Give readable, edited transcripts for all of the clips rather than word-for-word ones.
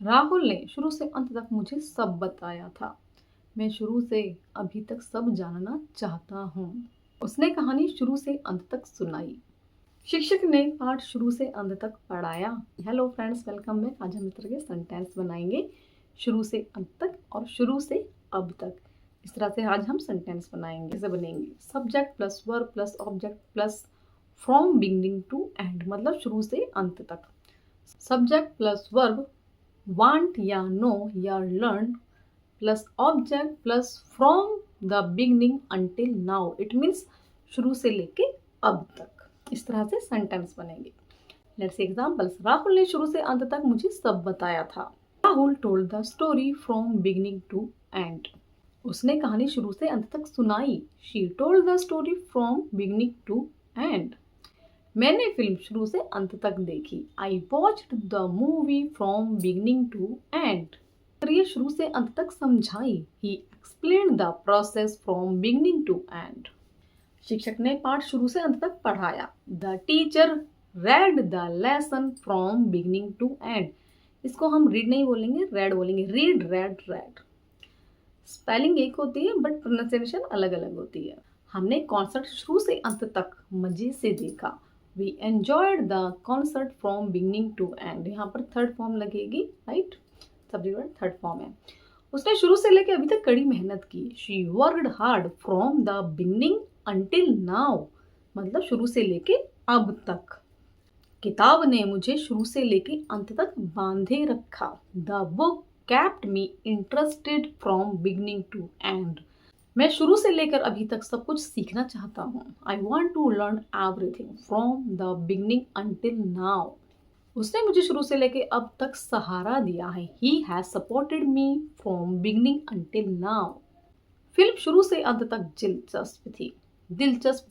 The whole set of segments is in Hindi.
राहुल ने शुरू से अंत तक मुझे सब बताया था। मैं शुरू से अभी तक सब जानना चाहता हूँ। उसने कहानी शुरू से अंत तक सुनाई। शिक्षक ने पाठ शुरू से अंत तक पढ़ाया। Hello friends, welcome back. आज हम इस तरह के सेंटेंस बनाएंगे, शुरू से अंत तक और शुरू से अब तक। इस तरह से आज हम सेंटेंस बनाएंगे। कैसे बनेंगे? Subject plus verb plus object plus from beginning to end, मतलब शुरू से अंत तक। सब्जेक्ट प्लस वर्ब want या know या learn plus object plus from the beginning until now, it means शुरू से लेके अब तक। इस तरह से सेंटेंस बनेंगे। Let's see examples. राहुल ने शुरू से अंत तक मुझे सब बताया था। Rahul told the story from beginning to end. उसने कहानी शुरू से अंत तक सुनाई। She told the story from beginning to end. मैंने फिल्म शुरू से अंत तक देखी। I watched the movie from beginning to end. ये शुरू से अंत तक समझाई। He explained the process from beginning to end. शिक्षक ने पाठ शुरू से अंत तक पढ़ाया। The teacher read the lesson from beginning to end. इसको हम रीड नहीं बोलेंगे, रेड बोलेंगे। Read, red, red. स्पेलिंग एक होती है बट प्रोनाउंसिएशन अलग अलग होती है। हमने कॉन्सर्ट शुरू से अंत तक मजे से देखा। We enjoyed the concert from beginning to end। यहाँ पर थर्ड फॉर्म लगेगी, right? Subject word third form है। उसने शुरू से लेकर अभी तक कड़ी मेहनत की। She worked hard from the beginning until now, मतलब शुरू से लेके अब तक। किताब ने मुझे शुरू से लेके अंत तक बांधे रखा। The book kept me interested from beginning to end। मैं शुरू से लेकर अभी तक सब कुछ सीखना चाहता हूँ। I want to learn everything from the beginning until now. उसने मुझे शुरू से लेकर अब तक सहारा दिया है। He has supported me from beginning until now. Film शुरू से अंत तक दिलचस्प थी।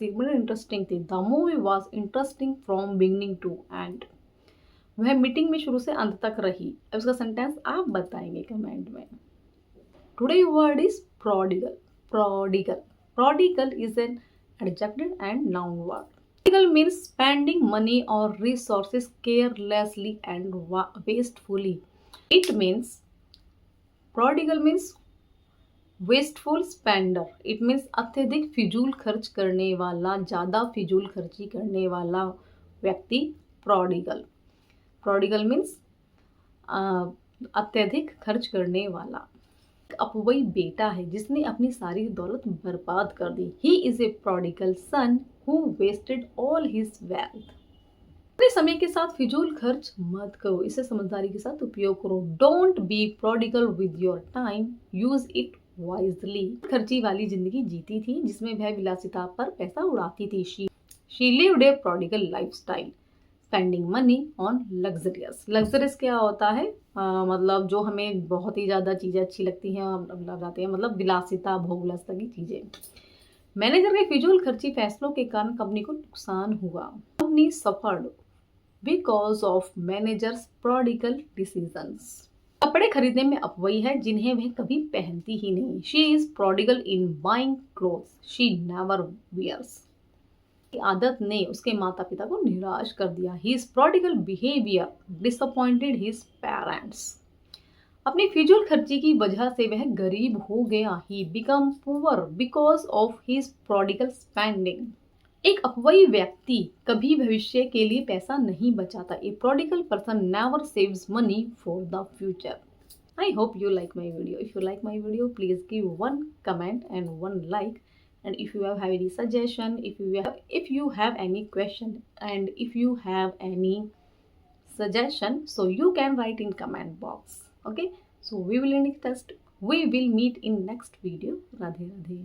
मतलब इंटरेस्टिंग थी। The movie was interesting from beginning to end. वह मीटिंग में शुरू से अंत तक रही। उसका सेंटेंस आप बताएंगे कमेंट में। Today word is prodigal. Prodigal. Prodigal is an adjective and noun word. Prodigal means spending money or resources carelessly and wastefully. It means prodigal means wasteful spender. It means अत्यधिक फिजूल खर्च करने वाला, ज़्यादा फिजूल खर्ची करने वाला व्यक्ति prodigal. Prodigal means अत्यधिक खर्च करने वाला। अपवई बेटा है जिसने अपनी सारी दौलत बर्बाद कर दी। He is a prodigal son who wasted all his wealth. अपने समय के साथ फिजूल खर्च मत करो, इसे समझदारी के साथ उपयोग करो। Don't be prodigal with your time, use it wisely. खर्ची वाली जिंदगी जीती थी जिसमें वह विलासिता पर पैसा उड़ाती थी। She lived A prodigal lifestyle, spending money on luxurious. Luxurious क्या होता है? मतलब जो हमें बहुत ही ज़्यादा चीज़ें अच्छी लगती हैं लगाते हैं, मतलब विलासिता, भोग विलासिता की चीज़ें। मैनेजर के फिजूल खर्ची फैसलों के कारण कंपनी को नुकसान हुआ। Company suffered because of managers prodigal decisions. कपड़े खरीदने में अपव्यय है जिन्हें वह कभी पहनती ही नहीं। She is prodigal in buying clothes she never wears. आदत ने उसके माता पिता को निराश कर दिया। His prodigal behavior disappointed his parents। अपनी फिजूल खर्ची की वजह से वह गरीब हो गया। He became poor because of his prodigal spending। एक अपव्ययी व्यक्ति कभी भविष्य के लिए पैसा नहीं बचाता। A prodigal person never saves money for the future। I hope you like my video. If you like my video, please give one comment and one like. And if you have any suggestion, if you have any question, and if you have any suggestion, so you can write in comment box. Okay, so we will meet in next video. Radhe Radhe.